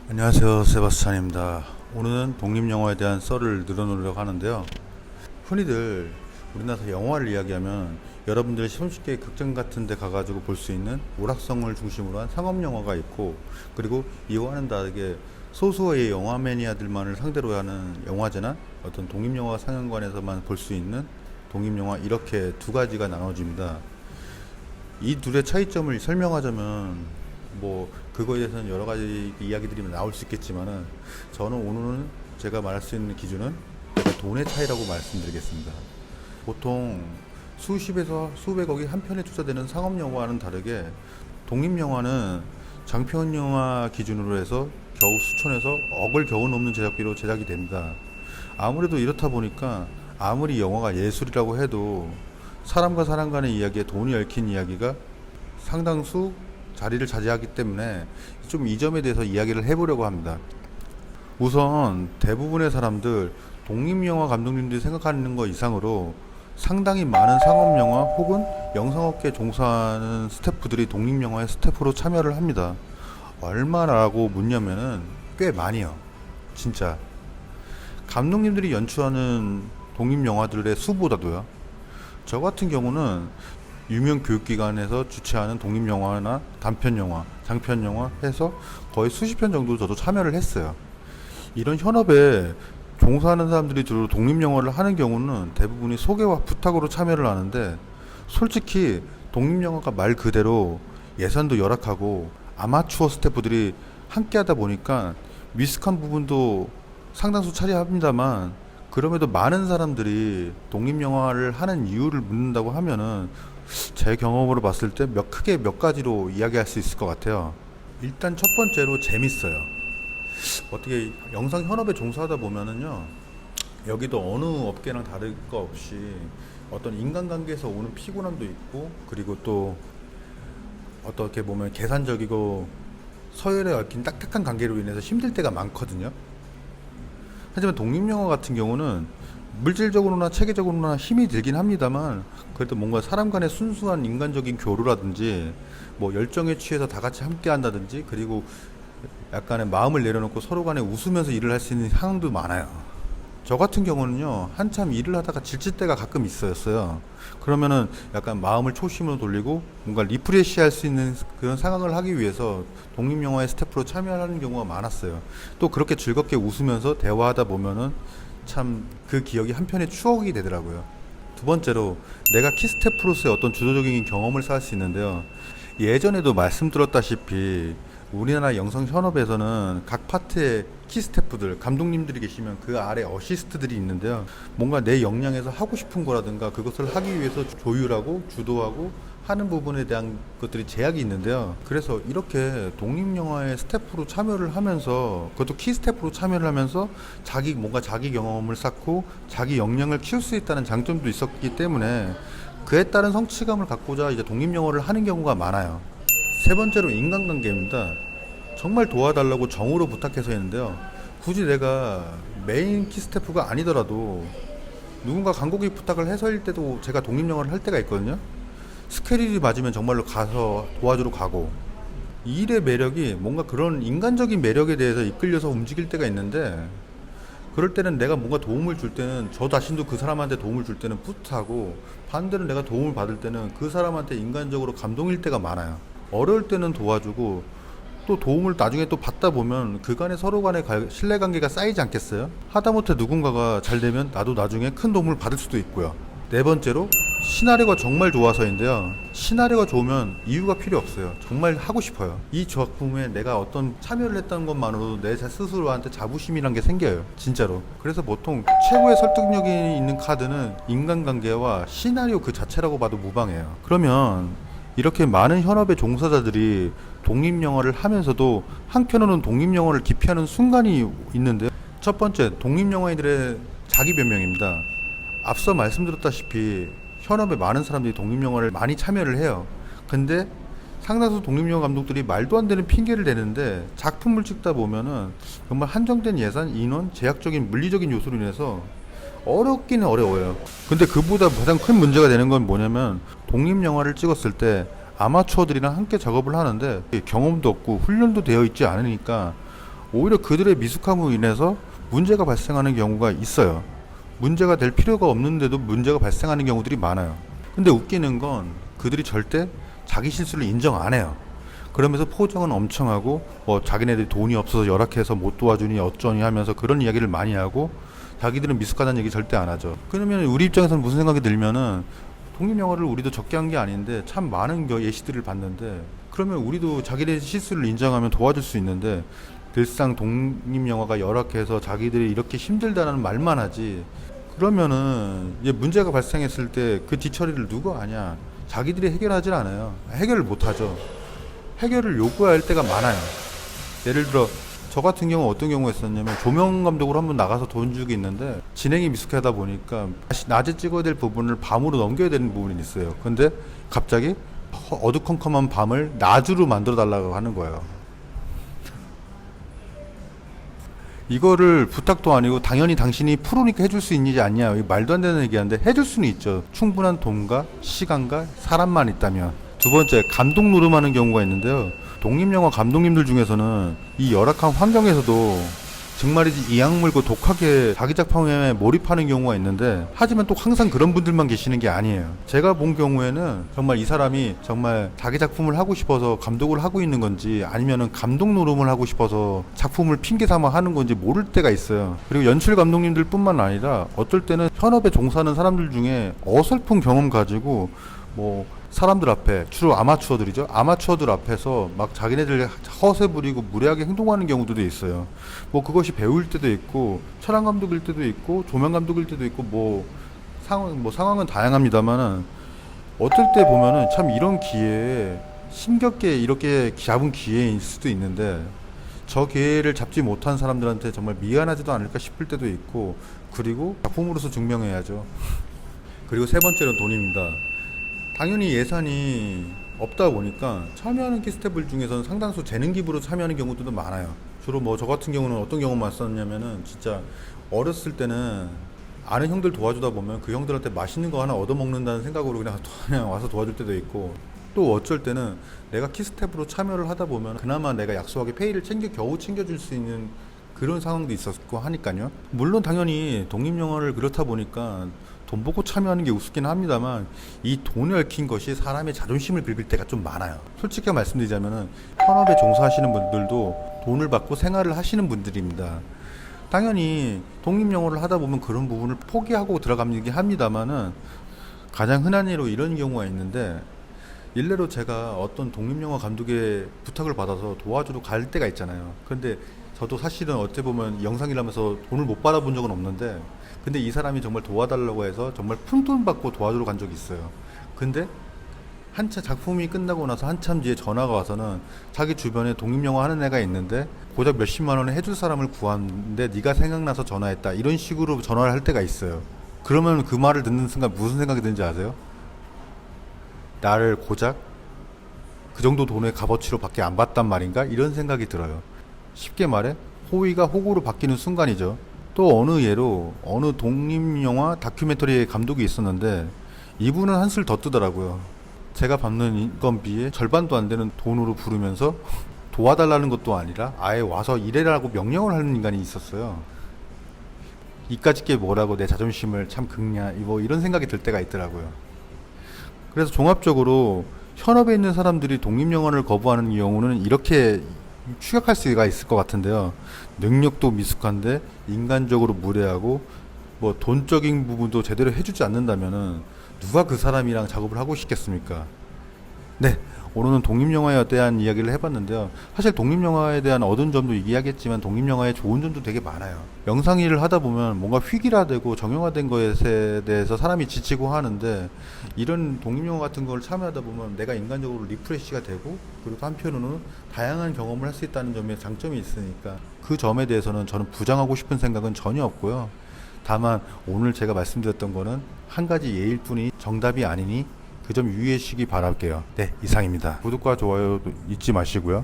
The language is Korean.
안녕하세요, 세바스찬입니다. 오늘은 독립영화에 대한 썰을 늘어놓으려고 하는데요. 흔히들 우리나라 영화를 이야기하면 여러분들이 손쉽게 극장 같은 데 가가지고 볼 수 있는 오락성을 중심으로 한 상업영화가 있고, 그리고 이와는 다르게 소수의 영화 매니아들만을 상대로 하는 영화제나 어떤 독립영화 상영관에서만 볼 수 있는 독립영화, 이렇게 두 가지가 나눠집니다. 이 둘의 차이점을 설명하자면 그거에 대해서는 여러 가지 이야기들이 나올 수 있겠지만은, 저는 오늘은 제가 말할 수 있는 기준은 돈의 차이라고 말씀드리겠습니다. 보통 수십에서 수백억이 한 편에 투자되는 상업 영화와는 다르게 독립 영화는 장편 영화 기준으로 해서 겨우 수천에서 억을 겨우 넘는 제작비로 제작이 됩니다. 아무래도 이렇다 보니까 아무리 영화가 예술이라고 해도 사람과 사람 간의 이야기에 돈이 얽힌 이야기가 상당수 자리를 차지하기 때문에 좀 이 점에 대해서 이야기를 해보려고 합니다. 우선 대부분의 사람들, 독립영화 감독님들이 생각하는 것 이상으로 상당히 많은 상업영화 혹은 영상업계에 종사하는 스태프들이 독립영화의 스태프로 참여를 합니다. 얼마라고 묻냐면은 꽤 많이요. 진짜 감독님들이 연출하는 독립영화들의 수보다도요. 저 같은 경우는 유명 교육기관에서 주최하는 독립영화나 단편영화, 장편영화 해서 거의 수십 편 정도 저도 참여를 했어요. 이런 현업에 종사하는 사람들이 주로 독립영화를 하는 경우는 대부분이 소개와 부탁으로 참여를 하는데, 솔직히 독립영화가 말 그대로 예산도 열악하고 아마추어 스태프들이 함께 하다 보니까 미숙한 부분도 상당수 차지합니다만, 그럼에도 많은 사람들이 독립영화를 하는 이유를 묻는다고 하면은 제 경험으로 봤을 때 크게 몇 가지로 이야기할 수 있을 것 같아요. 일단 첫 번째로 재밌어요. 어떻게 영상 현업에 종사하다 보면은요, 여기도 어느 업계랑 다를 거 없이 어떤 인간관계에서 오는 피곤함도 있고, 그리고 또 어떻게 보면 계산적이고 서열에 얽힌 딱딱한 관계로 인해서 힘들 때가 많거든요. 하지만 독립영화 같은 경우는 물질적으로나 체계적으로나 힘이 들긴 합니다만, 그래도 뭔가 사람 간의 순수한 인간적인 교류라든지 열정에 취해서 다 같이 함께 한다든지, 그리고 약간의 마음을 내려놓고 서로 간에 웃으면서 일을 할 수 있는 상황도 많아요. 저 같은 경우는요, 한참 일을 하다가 지칠 때가 가끔 있었어요. 그러면은 약간 마음을 초심으로 돌리고 뭔가 리프레시 할 수 있는 그런 상황을 하기 위해서 독립영화의 스태프로 참여하는 경우가 많았어요. 또 그렇게 즐겁게 웃으면서 대화하다 보면은 참 그 기억이 한편의 추억이 되더라고요. 두 번째로, 내가 키스태프로서의 어떤 주도적인 경험을 쌓을 수 있는데요. 예전에도 말씀드렸다시피 우리나라 영상 현업에서는 각 파트의 키스태프들, 감독님들이 계시면 그 아래 어시스트들이 있는데요. 뭔가 내 역량에서 하고 싶은 거라든가 그것을 하기 위해서 조율하고 주도하고 하는 부분에 대한 것들이 제약이 있는데요. 그래서 이렇게 독립영화에 스태프로 참여를 하면서, 그것도 키 스태프로 참여를 하면서 자기 경험을 쌓고 자기 역량을 키울 수 있다는 장점도 있었기 때문에 그에 따른 성취감을 갖고자 이제 독립영화를 하는 경우가 많아요. 세 번째로 인간관계입니다. 정말 도와달라고 정으로 부탁해서 했는데요. 굳이 내가 메인 키 스태프가 아니더라도 누군가 간곡히 부탁을 해서일 때도 제가 독립영화를 할 때가 있거든요. 스케일이 맞으면 정말로 가서 도와주러 가고, 이 일의 매력이 뭔가 그런 인간적인 매력에 대해서 이끌려서 움직일 때가 있는데, 그럴 때는 내가 뭔가 도움을 줄 때는 저 자신도 그 사람한테 도움을 줄 때는 뿌듯하고, 반대로 내가 도움을 받을 때는 그 사람한테 인간적으로 감동일 때가 많아요. 어려울 때는 도와주고, 또 도움을 나중에 또 받다 보면 그간의 서로 간의 신뢰관계가 쌓이지 않겠어요? 하다못해 누군가가 잘 되면 나도 나중에 큰 도움을 받을 수도 있고요. 네 번째로, 시나리오가 정말 좋아서인데요. 시나리오가 좋으면 이유가 필요 없어요. 정말 하고 싶어요. 이 작품에 내가 어떤 참여를 했다는 것만으로도 내 스스로한테 자부심이란 게 생겨요. 진짜로. 그래서 보통 최고의 설득력이 있는 카드는 인간관계와 시나리오 그 자체라고 봐도 무방해요. 그러면 이렇게 많은 현업의 종사자들이 독립영화를 하면서도 한편으로는 독립영화를 기피하는 순간이 있는데, 첫 번째, 독립영화인들의 자기 변명입니다. 앞서 말씀드렸다시피 현업에 많은 사람들이 독립영화를 많이 참여를 해요. 근데 상당수 독립영화 감독들이 말도 안 되는 핑계를 대는데, 작품을 찍다 보면은 정말 한정된 예산, 인원, 제약적인 물리적인 요소로 인해서 어렵기는 어려워요. 근데 그보다 가장 큰 문제가 되는 건 뭐냐면, 독립영화를 찍었을 때 아마추어들이랑 함께 작업을 하는데 경험도 없고 훈련도 되어 있지 않으니까 오히려 그들의 미숙함으로 인해서 문제가 발생하는 경우가 있어요. 문제가 될 필요가 없는데도 문제가 발생하는 경우들이 많아요. 근데 웃기는 건 그들이 절대 자기 실수를 인정 안 해요. 그러면서 포장은 엄청 하고 자기네들이 돈이 없어서 열악해서 못 도와주니 어쩌니 하면서 그런 이야기를 많이 하고 자기들은 미숙하다는 얘기 절대 안 하죠. 그러면 우리 입장에서는 무슨 생각이 들면은 독립영화를 우리도 적게 한 게 아닌데 참 많은 예시들을 봤는데 그러면 우리도 자기들의 실수를 인정하면 도와줄 수 있는데 늘상 독립영화가 열악해서 자기들이 이렇게 힘들다는 말만 하지 그러면은 문제가 발생했을 때 그 뒤처리를 누가 하냐? 자기들이 해결하질 않아요. 해결을 못 하죠. 해결을 요구할 때가 많아요. 예를 들어 저 같은 경우 어떤 경우가 있었냐면 조명 감독으로 한번 나가서 돈 주기 있는데 진행이 미숙하다 보니까 다시 낮에 찍어야 될 부분을 밤으로 넘겨야 되는 부분이 있어요. 근데 갑자기 어두컴컴한 밤을 낮으로 만들어 달라고 하는 거예요. 이거를 부탁도 아니고 당연히 당신이 프로니까 해줄 수 있느냐 아니냐 말도 안 되는 얘기하는데 해줄 수는 있죠. 충분한 돈과 시간과 사람만 있다면. 두 번째, 감독 노름하는 경우가 있는데요. 독립영화 감독님들 중에서는 이 열악한 환경에서도 정말이지 이악 물고 독하게 자기 작품에 몰입하는 경우가 있는데 하지만 또 항상 그런 분들만 계시는 게 아니에요. 제가 본 경우에는 정말 이 사람이 정말 자기 작품을 하고 싶어서 감독을 하고 있는 건지 아니면은 감독 노름을 하고 싶어서 작품을 핑계 삼아 하는 건지 모를 때가 있어요. 그리고 연출 감독님들 뿐만 아니라 어떨 때는 현업에 종사하는 사람들 중에 어설픈 경험 가지고 사람들 앞에 주로 아마추어들이죠. 아마추어들 앞에서 막 자기네들 허세 부리고 무례하게 행동하는 경우도 있어요. 그것이 배우일 때도 있고 촬영 감독일 때도 있고 조명 감독일 때도 있고 상황은 다양합니다만은 어떨 때 보면은 참 이런 기회에 힘겹게 이렇게 잡은 기회일 수도 있는데 저 기회를 잡지 못한 사람들한테 정말 미안하지도 않을까 싶을 때도 있고 그리고 작품으로서 증명해야죠. 그리고 세 번째는 돈입니다. 당연히 예산이 없다 보니까 참여하는 키스텝들 중에서는 상당수 재능 기부로 참여하는 경우들도 많아요. 주로 저 같은 경우는 어떤 경우만 썼냐면은 진짜 어렸을 때는 아는 형들 도와주다 보면 그 형들한테 맛있는 거 하나 얻어먹는다는 생각으로 그냥 와서 도와줄 때도 있고 또 어쩔 때는 내가 키스텝으로 참여를 하다 보면 그나마 내가 약소하게 페이를 겨우 챙겨줄 수 있는 그런 상황도 있었고 하니까요. 물론 당연히 독립영화를 그렇다 보니까 돈 보고 참여하는 게 우습긴 합니다만 이 돈을 얽힌 것이 사람의 자존심을 긁을 때가 좀 많아요. 솔직히 말씀드리자면은 현업에 종사하시는 분들도 돈을 받고 생활을 하시는 분들입니다. 당연히 독립영화를 하다 보면 그런 부분을 포기하고 들어가긴 합니다만은 가장 흔한 예로 이런 경우가 있는데 일례로 제가 어떤 독립영화 감독의 부탁을 받아서 도와주러 갈 때가 있잖아요. 그런데 저도 사실은 어찌 보면 영상이라면서 돈을 못 받아본 적은 없는데 근데 이 사람이 정말 도와달라고 해서 정말 푼돈 받고 도와주러 간 적이 있어요. 근데 한참 작품이 끝나고 나서 한참 뒤에 전화가 와서는 자기 주변에 독립영화 하는 애가 있는데 고작 몇십만 원에 해줄 사람을 구하는데 네가 생각나서 전화했다 이런 식으로 전화를 할 때가 있어요. 그러면 그 말을 듣는 순간 무슨 생각이 드는지 아세요? 나를 고작 그 정도 돈의 값어치로 밖에 안 받단 말인가? 이런 생각이 들어요. 쉽게 말해 호의가 호구로 바뀌는 순간이죠. 또 어느 예로 어느 독립영화 다큐멘터리의 감독이 있었는데 이분은 한술 더 뜨더라고요. 제가 받는 인건비의 절반도 안 되는 돈으로 부르면서 도와달라는 것도 아니라 아예 와서 일해라고 명령을 하는 인간이 있었어요. 이까짓 게 뭐라고 내 자존심을 참 긁냐 이런 생각이 들 때가 있더라고요. 그래서 종합적으로 현업에 있는 사람들이 독립영화를 거부하는 경우는 이렇게 추격할 수가 있을 것 같은데요. 능력도 미숙한데 인간적으로 무례하고 돈적인 부분도 제대로 해주지 않는다면은 누가 그 사람이랑 작업을 하고 싶겠습니까? 네, 오늘은 독립영화에 대한 이야기를 해봤는데요. 사실 독립영화에 대한 얻은 점도 이야기했지만 독립영화의 좋은 점도 되게 많아요. 영상 일을 하다 보면 뭔가 획일화되고 정형화된 것에 대해서 사람이 지치고 하는데 이런 독립영화 같은 걸 참여하다 보면 내가 인간적으로 리프레시가 되고 그리고 한편으로는 다양한 경험을 할 수 있다는 점에 장점이 있으니까 그 점에 대해서는 저는 부정하고 싶은 생각은 전혀 없고요. 다만 오늘 제가 말씀드렸던 거는 한 가지 예일 뿐이 정답이 아니니 그 점 유의하시기 바랄게요. 네, 이상입니다. 구독과 좋아요 잊지 마시고요.